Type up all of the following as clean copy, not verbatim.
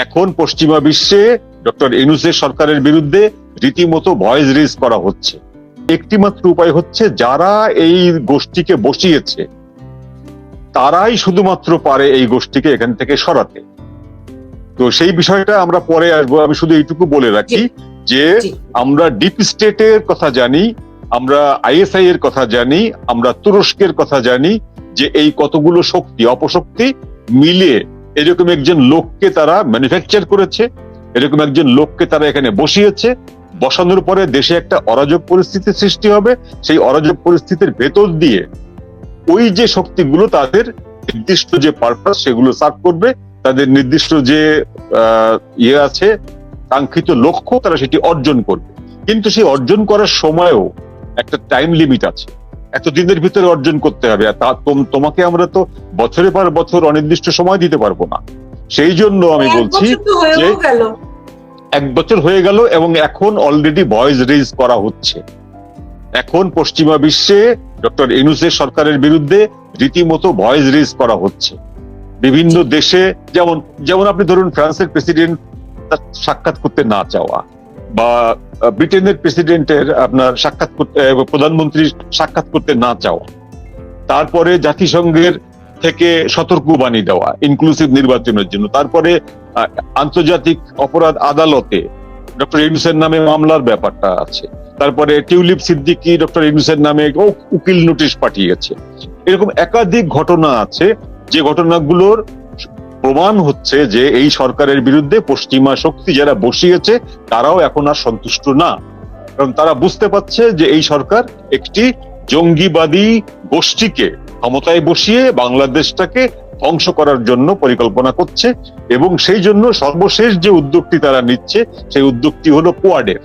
এখন পশ্চিমা বিশ্বে ডক্টর ইউনূসের সরকারের বিরুদ্ধে রীতিমতো ভয়েস রেজ করা হচ্ছে। একটি মাত্র উপায় হচ্ছে, যারা এই গোষ্ঠীকে বসিয়েছে তারাই শুধুমাত্র পারে এই গোষ্ঠীকে এখান থেকে সরাতে। তো সেই বিষয়টা আমরা পরে আসবো। আমি শুধু এইটুকু বলে রাখি যে আমরা ডিপ স্টেটের কথা জানি, আমরা আইএসআই এর কথা জানি, আমরা তুরস্কের কথা জানি, যে এই কতগুলো শক্তি অপশক্তি মিলে এরকম একজন লোককে তারা ম্যানুফ্যাকচার করেছে, এরকম একজন লোককে তারা এখানে বসিয়েছে। বসানোর পরে দেশে একটা অরাজক পরিস্থিতির সৃষ্টি হবে। সেই অরাজক পরিস্থিতির ভেতর দিয়ে ওই যে শক্তিগুলো তাদের নির্দিষ্ট যে পারপাস সেগুলো সার্ভ করবে, তাদের নির্দিষ্ট যে ইয়ে আছে, কাঙ্ক্ষিত লক্ষ্য, তারা সেটি অর্জন করবে। কিন্তু সেই অর্জন করার সময়ও একটা টাইম লিমিট আছে, এতদিনের ভিতরে অর্জন করতে হবে। আর তোমাকে আমরা তো বছরের পর বছর অনির্দিষ্ট সময় দিতে পারবো না। সেই জন্য আমি বলছি যে 1 বছর হয়ে গেল এবং এখন অলরেডি ভয়েস রেজ করা হচ্ছে। এখন পশ্চিমা বিশ্বে ডক্টর ইউনূসের সরকারের বিরুদ্ধে রীতিমতো ভয়েস রেজ করা হচ্ছে। বিভিন্ন দেশে যেমন আপনি ধরুন ফ্রান্সের প্রেসিডেন্ট সাক্ষাৎ করতে না চাওয়া, বা ব্রিটেনের প্রেসিডেন্টের আপনার সাক্ষাৎ করতে, প্রধানমন্ত্রীর সাক্ষাৎ করতে না চাওয়া, তারপরে জাতিসংঘের থেকে সতর্কবাণী দেওয়া ইনক্লুসিভ নির্বাচনের জন্য, তারপরে আন্তর্জাতিক অপরাধ আদালতে ডক্টর ইউনূসের নামে মামলার ব্যাপারটা আছে, তারপরে টিউলিপ সিদ্দিকী ডক্টর ইউনূসের নামে উকিল নোটিশ পাঠিয়েছে। এরকম একাধিক ঘটনা আছে যে ঘটনাগুলোর প্রমাণ হচ্ছে যে এই সরকারের বিরুদ্ধে পশ্চিমা শক্তি যারা বসিয়েছে তারাও এখন আর সন্তুষ্ট না। কারণ তারা বুঝতে পারছে যে এই সরকার একটি জঙ্গিবাদী গোষ্ঠীকে ক্ষমতায় বসিয়ে বাংলাদেশটাকে ধ্বংস করার জন্য পরিকল্পনা করছে। এবং সেই জন্য সর্বশেষ যে উদ্যোগটি তারা নিচ্ছে, সেই উদ্যোগটি হলো কোয়াডের।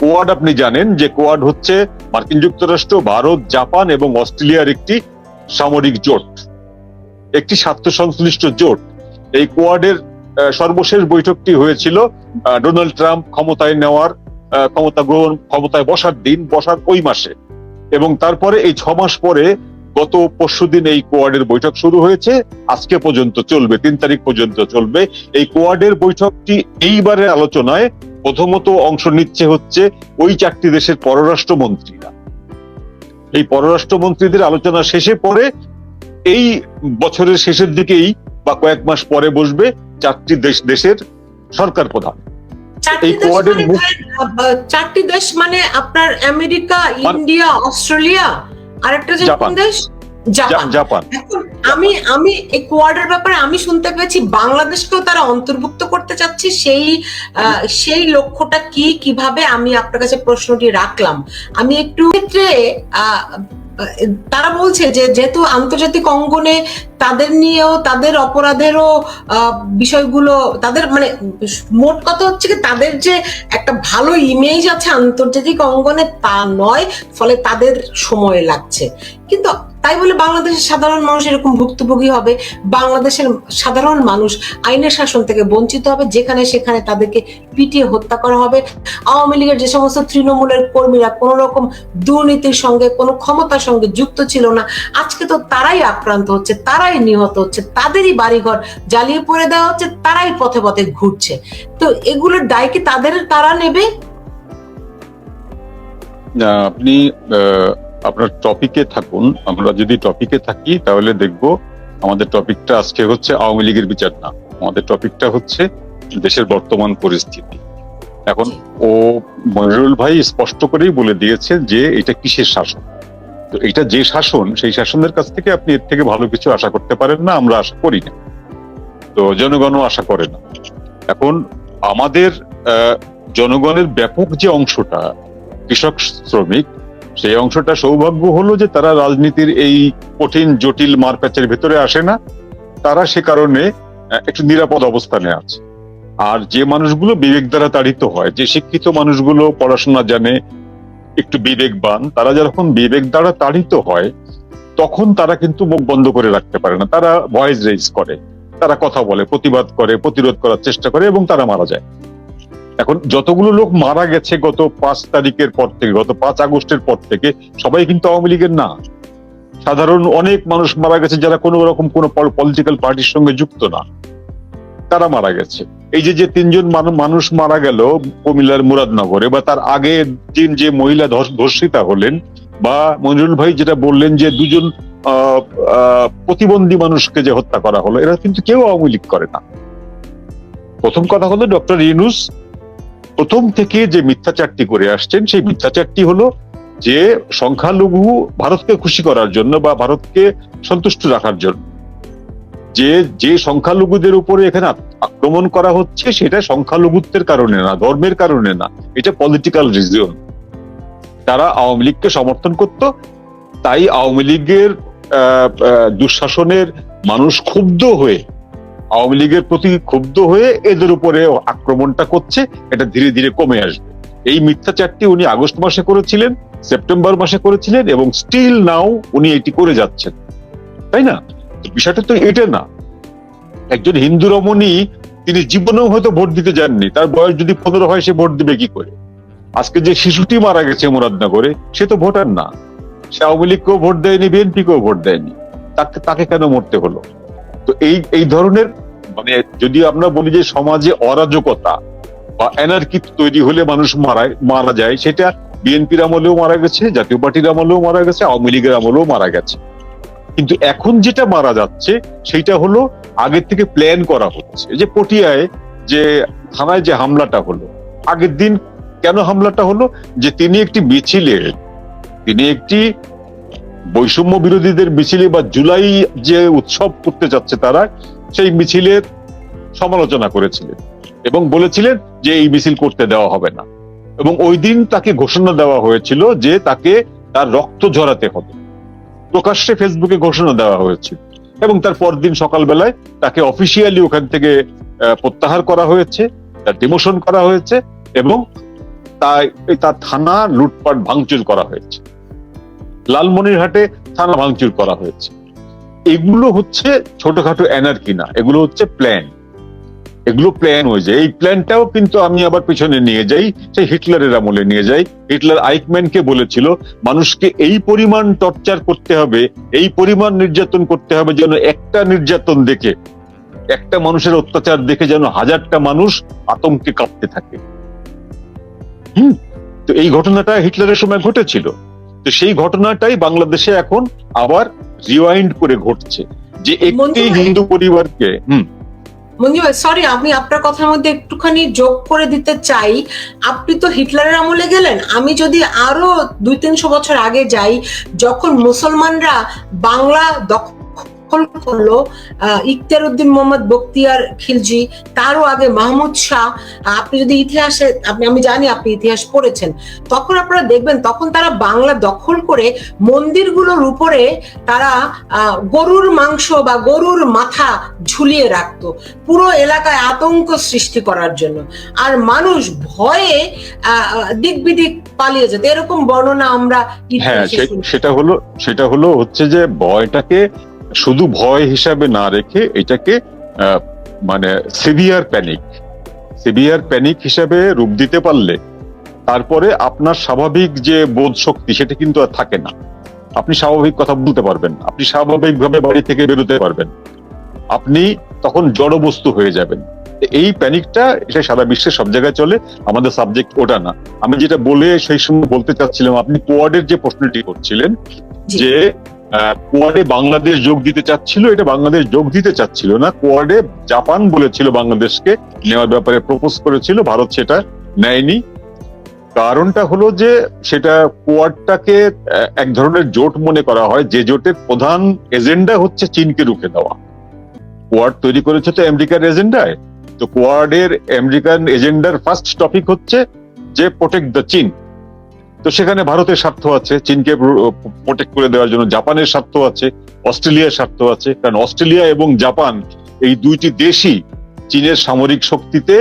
কোয়াড আপনি জানেন যে কোয়াড হচ্ছে মার্কিন যুক্তরাষ্ট্র, ভারত, জাপান এবং অস্ট্রেলিয়ার একটি সামরিক জোট, একটি স্বার্থ সংশ্লিষ্ট জোট। এই কোয়াডের সর্বশেষ বৈঠকটি হয়েছিল ডোনাল্ড ট্রাম্প ক্ষমতায় বসার ওই মাসে। এবং তারপরে এই 6 মাস পরে গত পরশুদিন এই কোয়াডের বৈঠক শুরু হয়েছে। আজকে পর্যন্ত চলবে, 3 তারিখ পর্যন্ত চলবে এই কোয়াডের বৈঠকটি। এইবারের আলোচনায় প্রথমত অংশ নিচ্ছে হচ্ছে ওই 4টি দেশের পররাষ্ট্রমন্ত্রীরা। এই পররাষ্ট্রমন্ত্রীদের আলোচনা শেষে পরে এই বছরের শেষের দিকেই বা কয়েক মাস পরে বসবে 4টি দেশের সরকার প্রধান। এই কোয়াডের 4টি দেশ মানে আপনার আমেরিকা, ইন্ডিয়া, অস্ট্রেলিয়া, আরেকটা যে কোন দেশ? জাপান। আমি এই কোয়াডের ব্যাপারে আমি শুনতে পেয়েছি বাংলাদেশকেও তারা অন্তর্ভুক্ত করতে চাচ্ছে। সেই লক্ষ্যটা কিভাবে, আমি আপনার কাছে প্রশ্নটি রাখলাম। আমি একটু ক্ষেত্রে তারা বলছে যে যেহেতু আন্তর্জাতিক অঙ্গনে তাদের নিয়েও, তাদের অপরাধেরও বিষয়গুলো, তাদের মানে মোট কথা হচ্ছে কি, তাদের যে একটা ভালো ইমেজ আছে আন্তর্জাতিক অঙ্গনে তা নয়, ফলে তাদের সময় লাগছে। কিন্তু তাই বলে বাংলাদেশের সাধারণ মানুষ এরকম ভুক্তভোগী হবে? বাংলাদেশের সাধারণ মানুষ আইনের শাসন থেকে বঞ্চিত হবে, যেখানে সেখানে তাদেরকে পিটিয়ে হত্যা করা হবে। আওয়ামী লীগের যে সমস্ত তৃণমূলের কর্মীরা কোন রকম দুর্নীতির সঙ্গে, কোনো ক্ষমতার সঙ্গে যুক্ত ছিল না, আজকে তো তারাই আক্রান্ত হচ্ছে, তারাই নিহত হচ্ছে, তাদেরই বাড়িঘর জ্বালিয়ে পড়ে দেওয়া হচ্ছে, তারাই পথে পথে ঘুরছে। তো এগুলোর দায় কি তারা নেবে? আপনি আপনার টপিকে থাকুন। আমরা যদি টপিকে থাকি তাহলে দেখব আমাদের টপিকটা আজকে হচ্ছে আওয়ামী লীগের বিচার না, আমাদের টপিকটা হচ্ছে দেশের বর্তমান পরিস্থিতি। এখন মনিরুল ভাই স্পষ্ট করেই বলে দিয়েছে যে এটা কিসের শাসন। তো এটা যে শাসন, সেই শাসনের কাছ থেকে আপনি এর থেকে ভালো কিছু আশা করতে পারেন না, আমরা আশা করি না, তো জনগণও আশা করে না। এখন আমাদের জনগণের ব্যাপক যে অংশটা কৃষক শ্রমিক, সেই অংশটা সৌভাগ্য হলো যে তারা রাজনীতির এই কঠিন জটিল মারপ্যাচের ভেতরে আসে না, তারা সে কারণে একটু নিরাপদ অবস্থানে আছে। আর যে মানুষগুলো বিবেক দ্বারা তাড়িত হয়, যে শিক্ষিত মানুষগুলো পড়াশোনা জানে, একটু বিবেকবান, তারা যখন বিবেক দ্বারা তাড়িত হয় তখন তারা কিন্তু মুখ বন্ধ করে রাখতে পারে না, তারা ভয়েস রেজ করে, তারা কথা বলে, প্রতিবাদ করে, প্রতিরোধ করার চেষ্টা করে এবং তারা মারা যায়। এখন যতগুলো লোক মারা গেছে গত 5 তারিখের পর থেকে, গত 5 আগস্টের পর থেকে, সবাই কিন্তু আওয়ামী লীগের না। সাধারণ অনেক মানুষ মারা গেছে যারা কোনো রকম কোনো পলিটিক্যাল পার্টির সঙ্গে যুক্ত না। তারা মারা গেছে। এই যে 3জন মানুষ মারা গেল কুমিল্লার মুরাদনগরে, বা তার আগে যে মহিলা ধর্ষিতা হলেন, বা মনিরুল ভাই যেটা বললেন যে 2জন প্রতিবন্ধী মানুষকে যে হত্যা করা হলো, এরা কিন্তু কেউ আওয়ামী লীগ করে না। প্রথম কথা হলো ডক্টর ইউনূস প্রথম থেকে যে মিথ্যাচারটি করে আসছেন, সেই মিথ্যাচারটি হলো যে সংখ্যালঘু ভারতকে খুশি করার জন্য বা ভারতকে সন্তুষ্ট রাখার জন্য যে সংখ্যালঘুদের উপরে এখানে আক্রমণ করা হচ্ছে, সেটা সংখ্যালঘুত্বের কারণে না, ধর্মের কারণে না, এটা পলিটিক্যাল রিজন। তারা আওয়ামী লীগকে সমর্থন করত, তাই আওয়ামী লীগের দুঃশাসনের মানুষ ক্ষুব্ধ হয়ে, আওয়ামী লীগের প্রতি ক্ষুব্ধ হয়ে এদের উপরে আক্রমণটা করছে। এটা ধীরে ধীরে কমে আসবে। এই মিথ্যাচারটি উনি আগস্ট মাসে করেছিলেন, সেপ্টেম্বর মাসে করেছিলেন, এবং স্টিল নাও উনি এটি করে যাচ্ছেন, তাই না? বিষয়টা তো এটা না। একজন হিন্দু রমণী, তিনি জীবনেও হয়তো ভোট দিতে যাননি, তার বয়স যদি 15 হয়, সে ভোট দিবে কি করে? আজকে যে শিশুটি মারা গেছে মুরাদনগরে, সে তো ভোটার না, সে আওয়ামী লীগকেও ভোট দেয়নি, বিএনপিকেও ভোট দেয়নি, তাকে কেন মরতে হলো? তো এই ধরনের, মানে যদি আমরা বলি যে সমাজে অরাজকতা বা অ্যানার্কি তৈরি হলে মানুষ মারা যায়, সেটা বিএনপির আমলেও মারা গেছে, জাতীয় পার্টির আমলেও মারা গেছে, আওয়ামী লীগের আমলেও মারা গেছে। কিন্তু এখন যেটা মারা যাচ্ছে সেটা হলো আগের থেকে প্ল্যান করা হচ্ছে। যে পটিয়ায় যে থানায় যে হামলাটা হলো, আগের দিন কেন হামলাটা হলো? যে তিনি একটি বৈষম্য বিরোধীদের মিছিলে বা জুলাই যে উৎসব করতে যাচ্ছে তারা, সেই মিছিলের সমালোচনা করেছিলেন এবং বলেছিলেন যে এই মিছিল করতে দেওয়া হবে না। এবং ওই দিন তাকে ঘোষণা দেওয়া হয়েছিল যে তাকে তার রক্ত ঝরাতে হবে, প্রকাশ্যে ফেসবুকে ঘোষণা দেওয়া হয়েছিল। এবং তার পরদিন সকালবেলায় তাকে অফিসিয়ালি ওখান থেকে প্রত্যাহার করা হয়েছে, তার ডিমোশন করা হয়েছে, এবং তার থানা লুটপাট ভাঙচুর করা হয়েছে, লালমনিরহাটে থানা ভাঙচুর করা হয়েছে। এগুলো হচ্ছে ছোটখাটো অ্যানার্কি না, এগুলো হচ্ছে প্ল্যান। এগুলো প্ল্যান হয়ে যায়। এই প্ল্যানটাও কিন্তু আমি আবার পিছনে নিয়ে যাই, সেই হিটলারের আমলে নিয়ে যাই। হিটলার আইকম্যানকে বলেছিল মানুষকে এই পরিমাণ টর্চার করতে হবে, এই পরিমাণ নির্যাতন করতে হবে, যেন একটা নির্যাতন দেখে, একটা মানুষের অত্যাচার দেখে যেন 1000টা মানুষ আতঙ্কে কাঁপতে থাকে। তো এই ঘটনাটা হিটলারের সময় ঘটেছিল। তো সেই ঘটনাটাই বাংলাদেশে এখন আবার রিওয়াইন্ড করে ঘটছে, যে একটি হিন্দু পরিবারকে মঞ্জু ভাই, সরি, আমি আপনার কথার মধ্যে একটুখানি যোগ করে দিতে চাই। আপনি তো হিটলারের আমলে গেলেন, আমি যদি আরো 200-300 বছর আগে যাই, যখন মুসলমানরা বাংলা দখল করলো, ইখতিয়ার উদ্দিন মোহাম্মদ বখতিয়ার খিলজি, তারও আগে মাহমুদ শাহ, আপনি যদি ইতিহাসে, আমি জানি আপনি ইতিহাস পড়েছেন, তখন আপনারা দেখবেন তখন তারা বাংলা দখল করে মন্দিরগুলোর উপরে তারা গরুর মাংস বা গরুর মাথা ঝুলিয়ে রাখতো, পুরো এলাকায় আতঙ্ক সৃষ্টি করার জন্য, আর মানুষ ভয়ে দিক বিদিক পালিয়ে যেত। এরকম বর্ণনা আমরা সেটা হলো হচ্ছে যে ভয়টাকে শুধু ভয় হিসাবে না রেখে এটাকে মানে সিভিয়ার প্যানিক হিসাবে রূপ দিতে পারলে তারপরে আপনার স্বাভাবিক যে বোধ শক্তি সেটা কিন্তু আর থাকে না। আপনি স্বাভাবিক কথা বলতে পারবেন, আপনি স্বাভাবিকভাবে বাড়ি থেকে বেরোতে পারবেন, আপনি তখন জড়বস্তু হয়ে যাবেন। এই প্যানিকটা এটা সারা বিশ্বের সব জায়গায় চলে, আমাদের সাবজেক্ট ওটা না। আমি যেটা বলে সেই সময় বলতে চাচ্ছিলাম, আপনি কোয়াডের যে প্রশ্নটি করছিলেন যে কোয়াডে বাংলাদেশ যোগ দিতে চাচ্ছিল, এটা বাংলাদেশ যোগ দিতে চাচ্ছিল না। কোয়াডে জাপান বলেছিল বাংলাদেশকে নেওয়ার ব্যাপারে প্রপোজ করেছিল, ভারত সেটা নেয়নি। কারণটা হলো যে সেটা কোয়াডটাকে এক ধরনের জোট মনে করা হয়, যে জোটের প্রধান এজেন্ডা হচ্ছে চীনকে রুখে দেওয়া। কোয়াড তৈরি করেছে তো আমেরিকার এজেন্ডায়, তো কোয়াডের আমেরিকান এজেন্ডার ফার্স্ট টপিক হচ্ছে যে প্রোটেক্ট দ্য চীন। তো সেখানে ভারতের স্বার্থ আছে, চীনকে প্রোটেক্ট করে দেওয়ার জন্য জাপানের স্বার্থ আছে, অস্ট্রেলিয়ার স্বার্থ আছে। কারণ অস্ট্রেলিয়া এবং জাপান এই দুইটি দেশই চীনের সামরিক শক্তিতে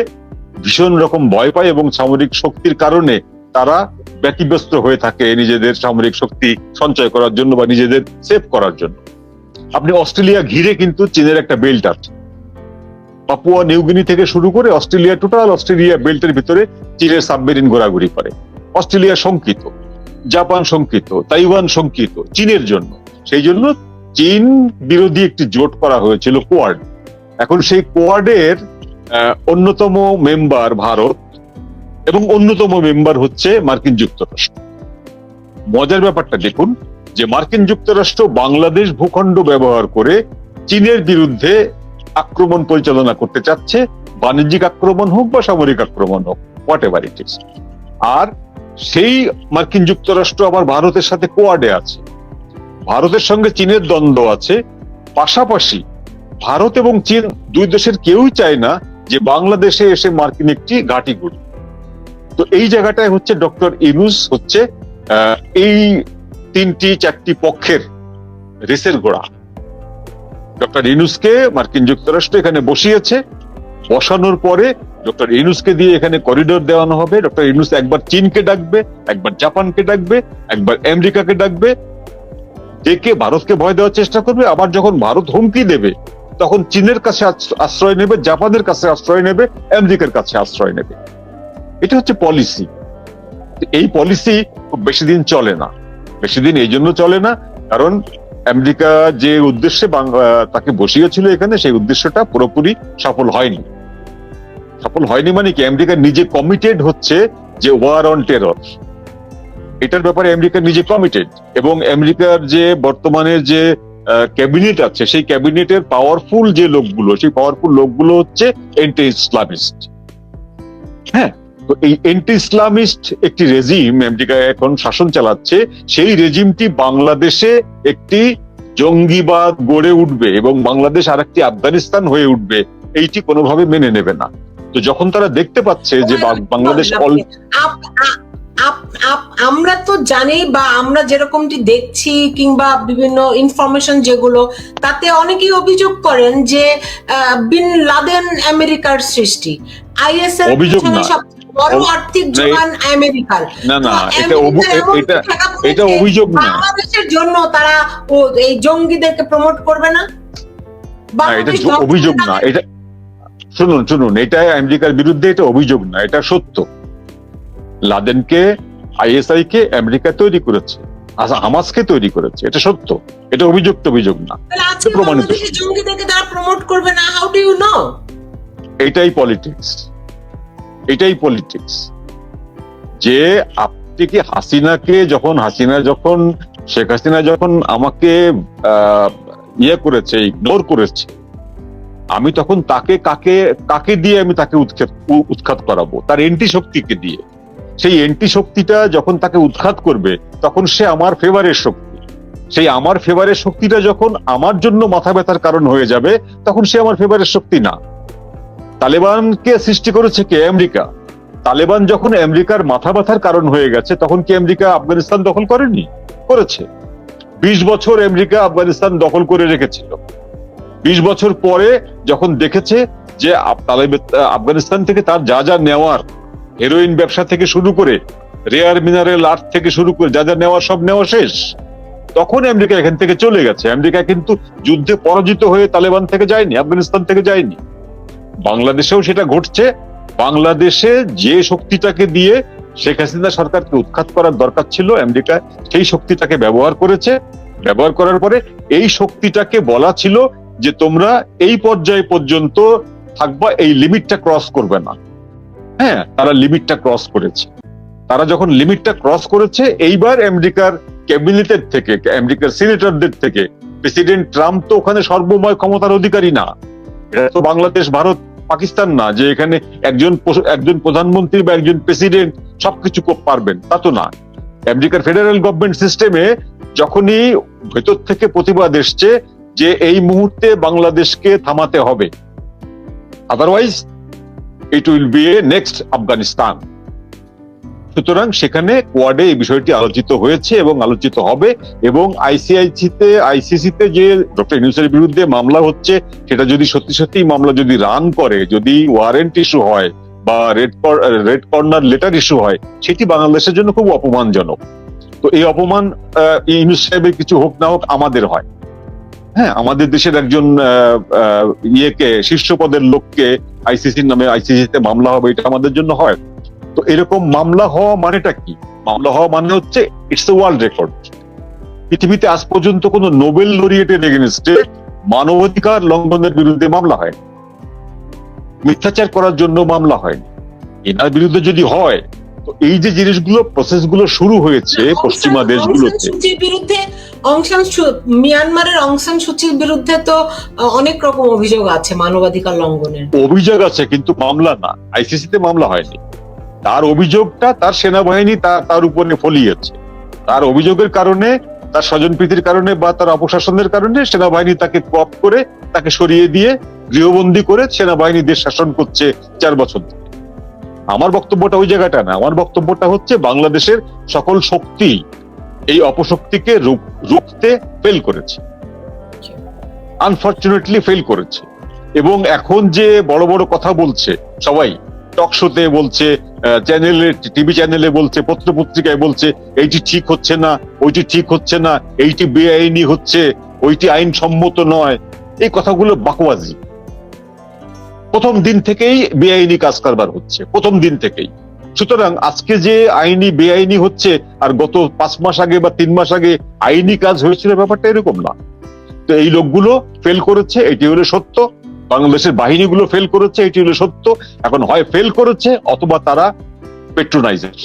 ভীষণ রকম ভয় পায়, এবং সামরিক শক্তির কারণে তারা ব্যতিব্যস্ত হয়ে থাকে নিজেদের সামরিক শক্তি সঞ্চয় করার জন্য বা নিজেদের সেভ করার জন্য। আপনি অস্ট্রেলিয়া ঘিরে কিন্তু চীনের একটা বেল্ট আছে, পাপুয়া নিউগিনি থেকে শুরু করে অস্ট্রেলিয়া, টোটাল অস্ট্রেলিয়া বেল্টের ভিতরে চীনের সাবমেরিন ঘোরাঘুরি করে। অস্ট্রেলিয়া শঙ্কিত, জাপান শঙ্কিত, তাইওয়ান শঙ্কিত চীনের জন্য। সেই জন্য চীন বিরোধী একটি জোট করা হয়েছিল কোয়াড। এখন সেই কোয়াডের অন্যতম মেম্বার ভারত এবং অন্যতম মেম্বার হচ্ছে মার্কিন যুক্তরাষ্ট্র। মজার ব্যাপারটা দেখুন যে মার্কিন যুক্তরাষ্ট্র বাংলাদেশ ভূখণ্ড ব্যবহার করে চীনের বিরুদ্ধে আক্রমণ পরিচালনা করতে চাচ্ছে, বাণিজ্যিক আক্রমণ হোক বা সামরিক আক্রমণ হোক, হোয়াট এভার ইট ইজ। আর সেই মার্কিন যুক্তরাষ্ট্র আবার ভারতের সাথে কোয়াডে আছে, ভারতের সঙ্গে চীনের দ্বন্দ্ব আছে। পাশাপাশি ভারত এবং চীন দুই দেশের কেউই চায় না যে বাংলাদেশে এসে মার্কিন একটি ঘাঁটি গড়ে। তো এই জায়গাটায় হচ্ছে ডক্টর ইউনূস হচ্ছে এই তিনটি চারটি পক্ষের রেসের ঘোড়া। ডক্টর ইউনূসকে মার্কিন যুক্তরাষ্ট্র এখানে বসিয়েছে, বসানোর পরে ডক্টর ইউনূসকে দিয়ে এখানে করিডোর দেওয়ানো হবে। ডক্টর ইউনূস একবার চীনকে ডাকবে, একবার জাপানকে ডাকবে, একবার আমেরিকাকে ডাকবে, ডেকে ভারতকে ভয় দেওয়ার চেষ্টা করবে। আবার যখন ভারত হুমকি দেবে তখন চীনের কাছে আশ্রয় নেবে, জাপানের কাছে আশ্রয় নেবে, আমেরিকার কাছে আশ্রয় নেবে। এটা হচ্ছে পলিসি। এই পলিসি খুব বেশি দিন চলে না। বেশি দিন এই জন্য চলে না কারণ আমেরিকা যে উদ্দেশ্যে তাকে বসিয়েছিল এখানে, সেই উদ্দেশ্যটা পুরোপুরি সফল হয়নি। সফল হয়নি মানে কি, আমেরিকা নিজে কমিটেড হচ্ছে যে ওয়ার অন টেরর, এটার ব্যাপারে আমেরিকা নিজে কমিটেড। এবং আমেরিকার যে বর্তমানের যে ক্যাবিনেট আছে, সেই ক্যাবিনেটের পাওয়ারফুল যে লোকগুলো, সেই পাওয়ারফুল লোকগুলো হচ্ছে এন্টি ইসলামিস্ট। হ্যাঁ, তো এই এন্টি ইসলামিস্ট একটি রেজিম আমেরিকা এখন শাসন চালাচ্ছে, সেই রেজিমটি বাংলাদেশে একটি জঙ্গিবাদ গড়ে উঠবে এবং বাংলাদেশ আর একটি আফগানিস্তান হয়ে উঠবে, এইটি কোনোভাবে মেনে নেবে না। তো যখন তারা দেখতে পাচ্ছে যে বাংলাদেশ আমরা তো জানি বা আমরা যেরকমটি দেখছি কিংবা বিভিন্ন ইনফরমেশন যেগুলো, তাতে অনেকেই অভিযোগ করেন যে বিন লাদেন আমেরিকার সৃষ্টি, আইএস এর অভিযোগ না, বড় আর্থিক যোগান আমেরিকার। না না, এটা অভিযোগ না। বাংলাদেশের জন্য তারা এই জঙ্গিদেরকে প্রমোট করবে না? এটা অভিযোগ না, এটা শুনুন, এটা আমেরিকার বিরুদ্ধে এটা অভিযোগ না, এটা সত্য। লাদেনকে, আইএসআই কে আমেরিকা তৈরি করেছে, হামাসকে তৈরি করেছে, এটা সত্য। এটা অভিযোগ না, প্রমাণিত। জঙ্গিদেরকে তারা প্রমোট করবে না, হাউ ডু ইউ নো? এটাই পলিটিক্স, এটাই পলিটিক্স। যে আপনি কি শেখ হাসিনা যখন আমাকে করেছে, ইগনোর করেছে, আমি তখন কাকে দিয়ে আমি তাকে উৎখাত করাবো? তার এন্টি শক্তিকে দিয়ে। সেই এন্টি শক্তিটা যখন তাকে উৎখাত করবে তখন সে আমার ফেভারের শক্তি। সেই আমার ফেভারের শক্তিটা যখন আমার জন্য মাথা ব্যথার কারণ হয়ে যাবে তখন সে আমার ফেভারের শক্তি না। তালেবানকে সৃষ্টি করেছে কে? আমেরিকা। তালেবান যখন আমেরিকার মাথা ব্যথার কারণ হয়ে গেছে তখন কি আমেরিকা আফগানিস্তান দখল করেনি? করেছে। 20 বছর আমেরিকা আফগানিস্তান দখল করে রেখেছিল। 20 বছর পরে যখন দেখেছে যে আফগানিস্তান থেকে তার যা নেওয়ার, হেরোইন ব্যবসা থেকে শুরু করে রেয়ার মিনারেল আর্থ থেকে শুরু করে যা নেওয়ার সব নেওয়া শেষ, তখন আমেরিকা এখান থেকে চলে গেছে। আমেরিকা কিন্তু যুদ্ধে পরাজিত হয়ে তালেবান থেকে যায়নি, আফগানিস্তান থেকে যায়নি। বাংলাদেশেও সেটা ঘটছে। বাংলাদেশে যে শক্তিটাকে দিয়ে শেখ হাসিনা সরকারকে উৎখাত করার দরকার ছিল, আমেরিকা সেই শক্তিটাকে ব্যবহার করেছে। ব্যবহার করার পরে এই শক্তিটাকে বলা ছিল যে তোমরা এই পর্যায়ে পর্যন্ত থাকবা, এই লিমিটটা ক্রস করবে না। হ্যাঁ, তারা লিমিটটা ক্রস করেছে। তারা যখন লিমিটটা ক্রস করেছে, এইবার আমেরিকার ক্যাবিনেটের থেকে, আমেরিকার সিনেটরদের থেকে প্রেসিডেন্ট ট্রাম্প তো ওখানে সর্বময় ক্ষমতার অধিকারী না। এটা তো বাংলাদেশ, ভারত, পাকিস্তান না যে এখানে একজন প্রধানমন্ত্রী বা একজন প্রেসিডেন্ট সবকিছু পারবেন, তা তো না। আমেরিকার ফেডারেল গভর্নমেন্ট সিস্টেমে যখনই ভেতর থেকে প্রতিবাদ এসছে যে এই মুহূর্তে বাংলাদেশকে থামাতে হবে, otherwise it will B A next Afghanistan. সুতরাং সেখানে কোয়াডে এই বিষয়টি আলোচিত হয়েছে এবং আলোচিত হবে। এবং আইসিসিতে যে ডক্টর ইউনূসের বিরুদ্ধে মামলা হচ্ছে, সেটা যদি সত্যি মামলা যদি রান করে, যদি ওয়ারেন্ট ইস্যু হয় বা রেড কর্নার লেটার ইস্যু হয়, সেটি বাংলাদেশের জন্য খুব অপমানজনক। তো এই অপমান ইউনূস সাহেবের কিছু হোক না হোক আমাদের হয়। হ্যাঁ, আমাদের দেশের একজন শীর্ষ পদের লোককে আইসিসিতে মামলা হবে, এটা আমাদের জন্য হয়। তো এরকম মামলা হওয়া মানেটা কি? মামলা হওয়া মানে হচ্ছে ইটস এ ওয়ার্ল্ড রেকর্ড। পৃথিবীতে আজ পর্যন্ত কোন নোবেল লরিয়েটের এগেইনস্টে মানবাধিকার লঙ্ঘনের বিরুদ্ধে মামলা হয়। মিথ্যাচার করার জন্য মামলা হয়নি। এনার বিরুদ্ধে যদি হয়, তো এই যে জিনিসগুলো প্রসেসগুলো শুরু হয়েছে পশ্চিমা দেশগুলোতে, মিয়ানমারের অং সান সুচির বিরুদ্ধে তো অনেক রকম অভিযোগ আছে মানবাধিকার লঙ্ঘনের। অভিযোগ আছে কিন্তু মামলা না, আইসিসিতে মামলা হয়নি। তার অভিযোগটা তার সেনাবাহিনী তার উপরে ফলিয়েছে। তার অভিযোগের কারণে, তার স্বজনপ্রীতির কারণে বা তার অপশাসনের কারণে সেনাবাহিনী তাকে কোঅপ করে তাকে সরিয়ে দিয়ে গৃহবন্দী করে সেনাবাহিনী দেশ শাসন করছে 4 বছর ধরে। আমার বক্তব্যটা ওই জায়গাটা না, আমার বক্তব্যটা হচ্ছে বাংলাদেশের সকল শক্তি এই অপশক্তিকে রুখতে ফেল করেছে, আনফরচুনেটলি ফেল করেছে। এবং এখন যে বড় বড় কথা বলছে সবাই, টক শোতে বলছে, চ্যানেলে, টিভি চ্যানেলে বলছে, পত্রপত্রিকায় বলছে, এইটি ঠিক হচ্ছে না, ওইটি ঠিক হচ্ছে না, এইটি বেআইনি হচ্ছে, ওইটি আইনসম্মত নয়, এই কথাগুলো বাকওয়াজি। প্রথম দিন থেকেই বেআইনি কাজ কারবার হচ্ছে, প্রথম দিন থেকেই। সুতরাং আজকে যে আইনি বেআইনি হচ্ছে আর গত 5 মাস আগে বা 3 মাস আগে আইনি কাজ হয়েছিল, ব্যাপারটা এরকম না। তো এই লোকগুলো ফেল করেছে, এটি হলো সত্য। বাংলাদেশের বাহিনীগুলো ফেল করেছে, এটি হলো সত্য। এখন হয় ফেল করেছে অথবা তারা পেট্রোনাইজার।